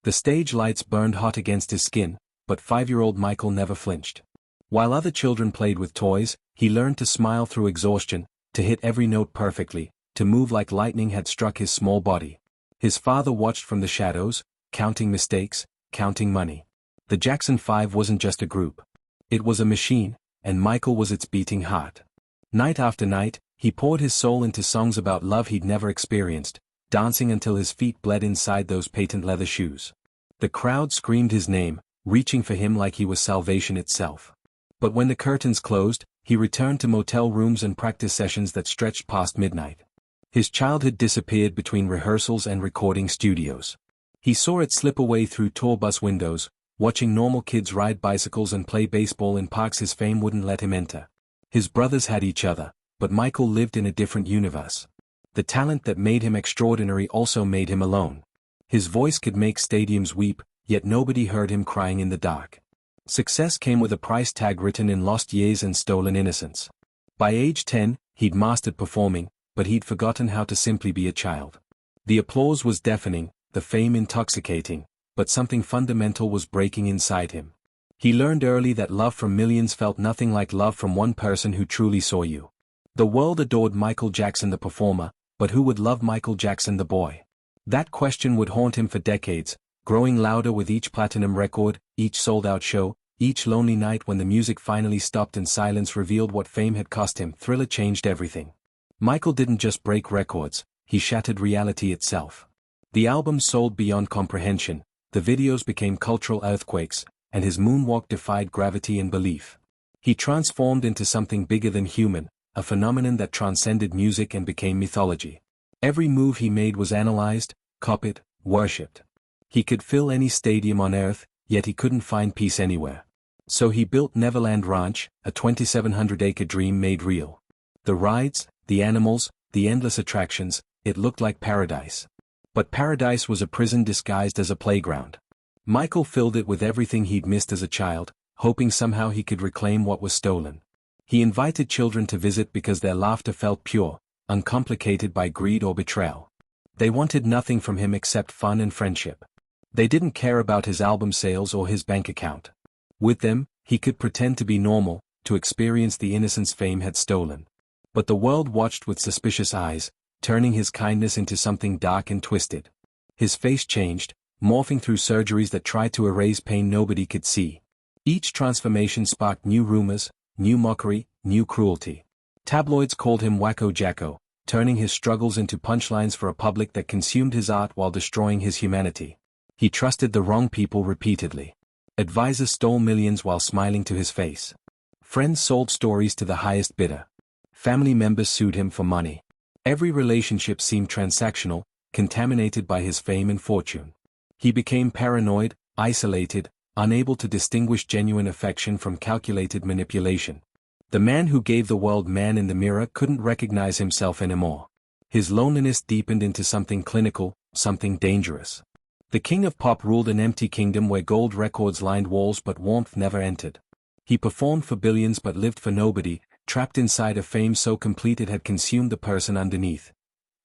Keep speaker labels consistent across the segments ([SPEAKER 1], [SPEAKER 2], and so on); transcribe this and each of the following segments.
[SPEAKER 1] The stage lights burned hot against his skin, but 5-year-old Michael never flinched. While other children played with toys, he learned to smile through exhaustion, to hit every note perfectly, to move like lightning had struck his small body. His father watched from the shadows, counting mistakes, counting money. The Jackson 5 wasn't just a group. It was a machine, and Michael was its beating heart. Night after night, he poured his soul into songs about love he'd never experienced, dancing until his feet bled inside those patent leather shoes. The crowd screamed his name, reaching for him like he was salvation itself. But when the curtains closed, he returned to motel rooms and practice sessions that stretched past midnight. His childhood disappeared between rehearsals and recording studios. He saw it slip away through tour bus windows, watching normal kids ride bicycles and play baseball in parks his fame wouldn't let him enter. His brothers had each other, but Michael lived in a different universe. The talent that made him extraordinary also made him alone. His voice could make stadiums weep, yet nobody heard him crying in the dark. Success came with a price tag written in lost years and stolen innocence. By age 10, he'd mastered performing, but he'd forgotten how to simply be a child. The applause was deafening, the fame intoxicating, but something fundamental was breaking inside him. He learned early that love from millions felt nothing like love from one person who truly saw you. The world adored Michael Jackson the performer, but who would love Michael Jackson the boy? That question would haunt him for decades, growing louder with each platinum record, each sold-out show, each lonely night when the music finally stopped and silence revealed what fame had cost him. Thriller changed everything. Michael didn't just break records, he shattered reality itself. The albums sold beyond comprehension, the videos became cultural earthquakes, and his moonwalk defied gravity and belief. He transformed into something bigger than human, a phenomenon that transcended music and became mythology. Every move he made was analyzed, copied, worshipped. He could fill any stadium on earth, yet he couldn't find peace anywhere. So he built Neverland Ranch, a 2,700-acre dream made real. The rides, the animals, the endless attractions, it looked like paradise. But paradise was a prison disguised as a playground. Michael filled it with everything he'd missed as a child, hoping somehow he could reclaim what was stolen. He invited children to visit because their laughter felt pure, uncomplicated by greed or betrayal. They wanted nothing from him except fun and friendship. They didn't care about his album sales or his bank account. With them, he could pretend to be normal, to experience the innocence fame had stolen. But the world watched with suspicious eyes, turning his kindness into something dark and twisted. His face changed, morphing through surgeries that tried to erase pain nobody could see. Each transformation sparked new rumors, new mockery, new cruelty. Tabloids called him Wacko Jacko, turning his struggles into punchlines for a public that consumed his art while destroying his humanity. He trusted the wrong people repeatedly. Advisors stole millions while smiling to his face. Friends sold stories to the highest bidder. Family members sued him for money. Every relationship seemed transactional, contaminated by his fame and fortune. He became paranoid, isolated, unable to distinguish genuine affection from calculated manipulation. The man who gave the world Man in the Mirror couldn't recognize himself anymore. His loneliness deepened into something clinical, something dangerous. The king of pop ruled an empty kingdom where gold records lined walls but warmth never entered. He performed for billions but lived for nobody, trapped inside a fame so complete it had consumed the person underneath.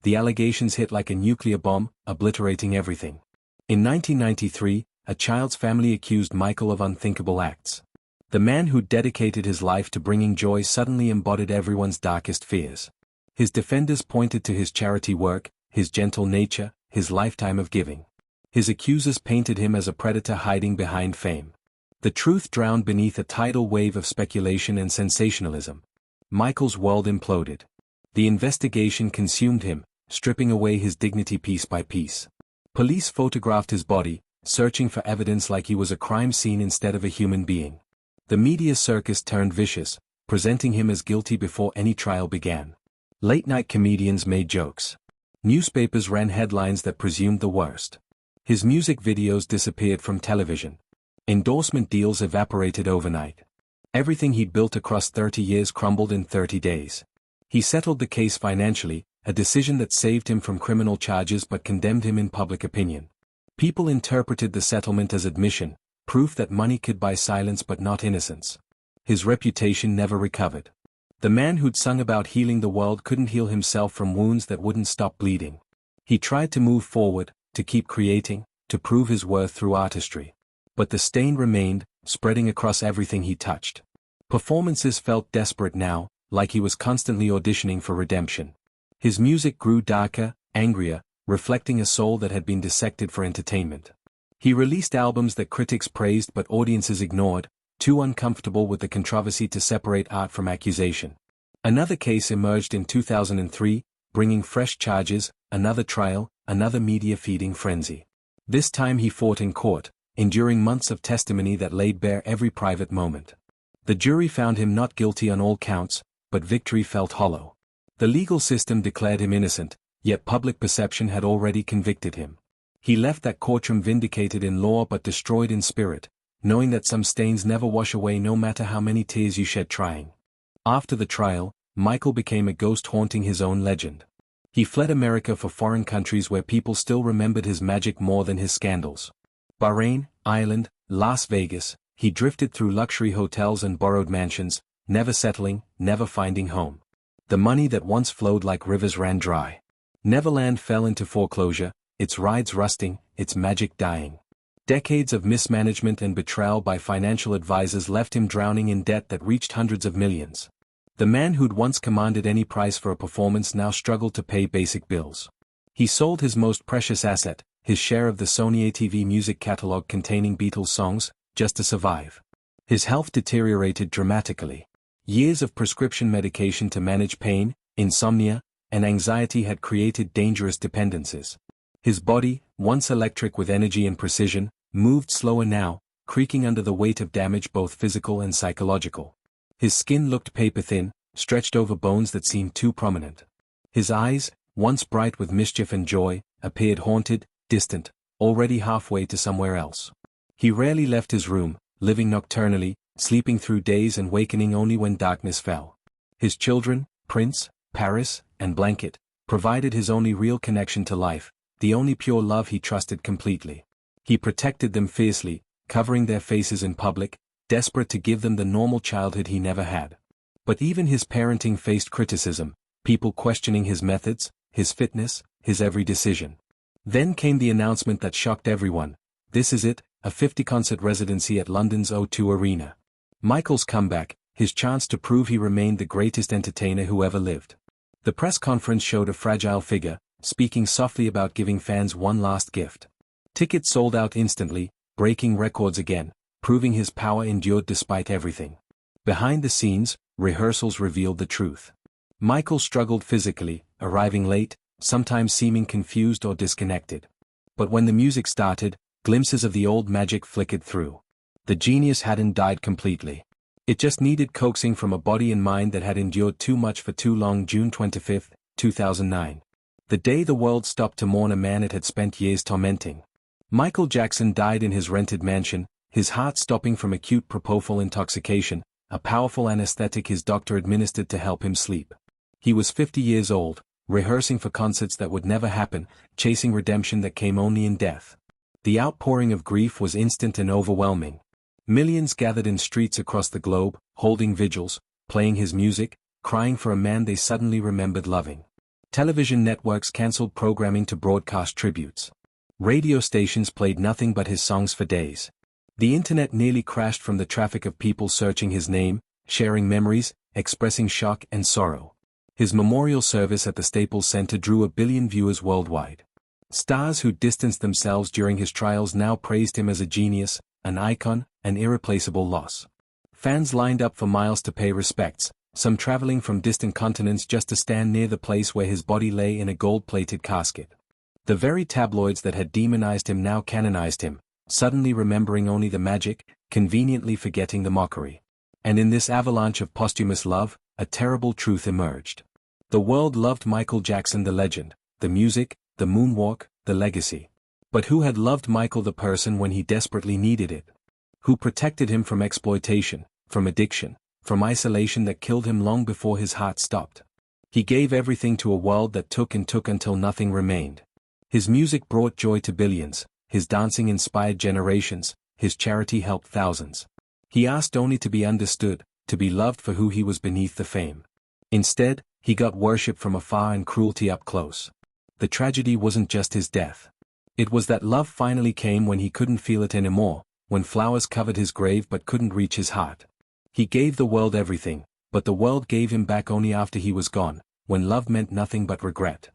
[SPEAKER 1] The allegations hit like a nuclear bomb, obliterating everything. In 1993, a child's family accused Michael of unthinkable acts. The man who dedicated his life to bringing joy suddenly embodied everyone's darkest fears. His defenders pointed to his charity work, his gentle nature, his lifetime of giving. His accusers painted him as a predator hiding behind fame. The truth drowned beneath a tidal wave of speculation and sensationalism. Michael's world imploded. The investigation consumed him, stripping away his dignity piece by piece. Police photographed his body, searching for evidence like he was a crime scene instead of a human being. The media circus turned vicious, presenting him as guilty before any trial began. Late-night comedians made jokes. Newspapers ran headlines that presumed the worst. His music videos disappeared from television. Endorsement deals evaporated overnight. Everything he'd built across 30 years crumbled in 30 days. He settled the case financially, a decision that saved him from criminal charges but condemned him in public opinion. People interpreted the settlement as admission, proof that money could buy silence but not innocence. His reputation never recovered. The man who'd sung about healing the world couldn't heal himself from wounds that wouldn't stop bleeding. He tried to move forward, to keep creating, to prove his worth through artistry. But the stain remained, spreading across everything he touched. Performances felt desperate now, like he was constantly auditioning for redemption. His music grew darker, angrier, reflecting a soul that had been dissected for entertainment. He released albums that critics praised but audiences ignored, too uncomfortable with the controversy to separate art from accusation. Another case emerged in 2003, bringing fresh charges, another trial, another media-feeding frenzy. This time he fought in court, enduring months of testimony that laid bare every private moment. The jury found him not guilty on all counts, but victory felt hollow. The legal system declared him innocent, yet public perception had already convicted him. He left that courtroom vindicated in law but destroyed in spirit, knowing that some stains never wash away no matter how many tears you shed trying. After the trial, Michael became a ghost haunting his own legend. He fled America for foreign countries where people still remembered his magic more than his scandals. Bahrain, Ireland, Las Vegas, he drifted through luxury hotels and borrowed mansions, never settling, never finding home. The money that once flowed like rivers ran dry. Neverland fell into foreclosure, its rides rusting, its magic dying. Decades of mismanagement and betrayal by financial advisors left him drowning in debt that reached hundreds of millions. The man who'd once commanded any price for a performance now struggled to pay basic bills. He sold his most precious asset, his share of the Sony ATV music catalog containing Beatles songs, just to survive. His health deteriorated dramatically. Years of prescription medication to manage pain, insomnia, and anxiety had created dangerous dependencies. His body, once electric with energy and precision, moved slower now, creaking under the weight of damage both physical and psychological. His skin looked paper-thin, stretched over bones that seemed too prominent. His eyes, once bright with mischief and joy, appeared haunted, distant, already halfway to somewhere else. He rarely left his room, living nocturnally, sleeping through days and wakening only when darkness fell. His children, Prince, Paris, and Blanket, provided his only real connection to life, the only pure love he trusted completely. He protected them fiercely, covering their faces in public, desperate to give them the normal childhood he never had. But even his parenting faced criticism, people questioning his methods, his fitness, his every decision. Then came the announcement that shocked everyone: this is it, a 50-concert residency at London's O2 Arena. Michael's comeback, his chance to prove he remained the greatest entertainer who ever lived. The press conference showed a fragile figure, speaking softly about giving fans one last gift. Tickets sold out instantly, breaking records again, proving his power endured despite everything. Behind the scenes, rehearsals revealed the truth. Michael struggled physically, arriving late, sometimes seeming confused or disconnected. But when the music started, glimpses of the old magic flickered through. The genius hadn't died completely. It just needed coaxing from a body and mind that had endured too much for too long. June 25, 2009. The day the world stopped to mourn a man it had spent years tormenting. Michael Jackson died in his rented mansion, his heart stopping from acute propofol intoxication, a powerful anesthetic his doctor administered to help him sleep. He was 50 years old, rehearsing for concerts that would never happen, chasing redemption that came only in death. The outpouring of grief was instant and overwhelming. Millions gathered in streets across the globe, holding vigils, playing his music, crying for a man they suddenly remembered loving. Television networks cancelled programming to broadcast tributes. Radio stations played nothing but his songs for days. The internet nearly crashed from the traffic of people searching his name, sharing memories, expressing shock and sorrow. His memorial service at the Staples Center drew 1 billion viewers worldwide. Stars who distanced themselves during his trials now praised him as a genius, an icon, an irreplaceable loss. Fans lined up for miles to pay respects, some traveling from distant continents just to stand near the place where his body lay in a gold-plated casket. The very tabloids that had demonized him now canonized him, suddenly remembering only the magic, conveniently forgetting the mockery. And in this avalanche of posthumous love, a terrible truth emerged. The world loved Michael Jackson the legend, the music, the moonwalk, the legacy. But who had loved Michael the person when he desperately needed it? Who protected him from exploitation, from addiction, from isolation that killed him long before his heart stopped? He gave everything to a world that took and took until nothing remained. His music brought joy to billions, his dancing inspired generations, his charity helped thousands. He asked only to be understood, to be loved for who he was beneath the fame. Instead, he got worship from afar and cruelty up close. The tragedy wasn't just his death. It was that love finally came when he couldn't feel it anymore, when flowers covered his grave but couldn't reach his heart. He gave the world everything, but the world gave him back only after he was gone, when love meant nothing but regret.